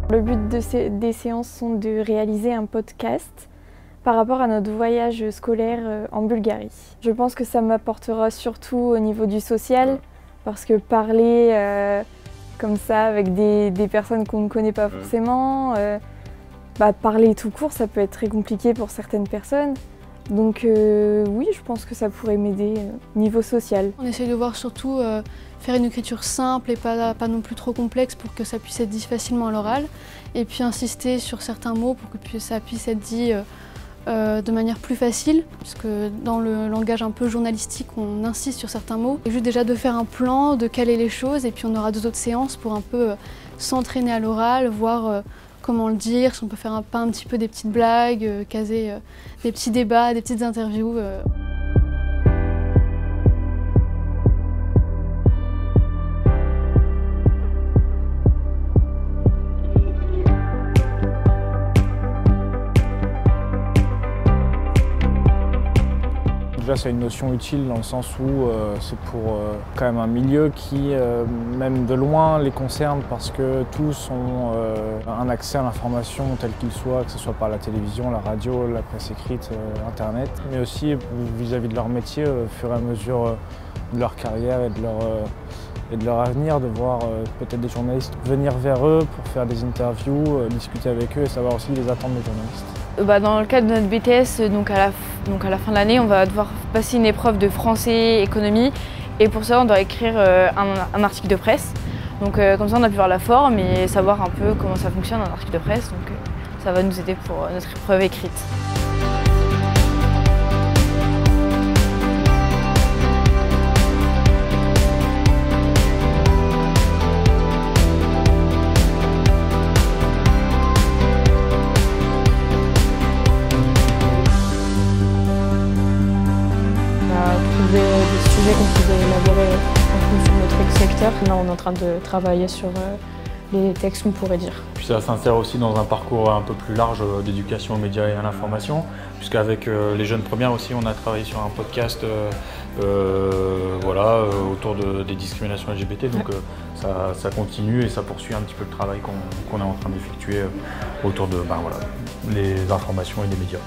Le but des séances sont de réaliser un podcast par rapport à notre voyage scolaire en Bulgarie. Je pense que ça m'apportera surtout au niveau du social, parce que parler comme ça avec des personnes qu'on ne connaît pas forcément, parler tout court, ça peut être très compliqué pour certaines personnes. Donc oui, je pense que ça pourrait m'aider niveau social. On essaie de voir surtout faire une écriture simple et pas non plus trop complexe pour que ça puisse être dit facilement à l'oral. Et puis insister sur certains mots pour que ça puisse être dit de manière plus facile, parce que dans le langage un peu journalistique, on insiste sur certains mots. Et juste déjà de faire un plan, de caler les choses, et puis on aura 2 autres séances pour un peu s'entraîner à l'oral, voir comment le dire, si on peut faire un petit peu des petites blagues, caser des petits débats, des petites interviews. Déjà, c'est une notion utile dans le sens où c'est pour quand même un milieu qui, même de loin, les concerne parce que tous ont un accès à l'information tel qu'il soit, que ce soit par la télévision, la radio, la presse écrite, Internet, mais aussi vis-à-vis de leur métier, au fur et à mesure de leur carrière et de leur avenir, de voir peut-être des journalistes venir vers eux pour faire des interviews, discuter avec eux et savoir aussi les attentes des journalistes. Dans le cadre de notre BTS, donc à la fin de l'année, on va devoir passer une épreuve de français, économie, et pour ça on doit écrire un article de presse. Donc comme ça on a pu voir la forme et savoir un peu comment ça fonctionne un article de presse, donc ça va nous aider pour notre épreuve écrite. Des sujets qu'on pouvait élaborer en fonction de notre secteur. Là, on est en train de travailler sur les textes qu'on pourrait dire. Puis ça s'insère aussi dans un parcours un peu plus large d'éducation aux médias et à l'information, puisqu'avec les jeunes premières aussi, on a travaillé sur un podcast autour des discriminations LGBT. Donc ça continue et ça poursuit un petit peu le travail qu'on est en train d'effectuer autour de les informations et des médias.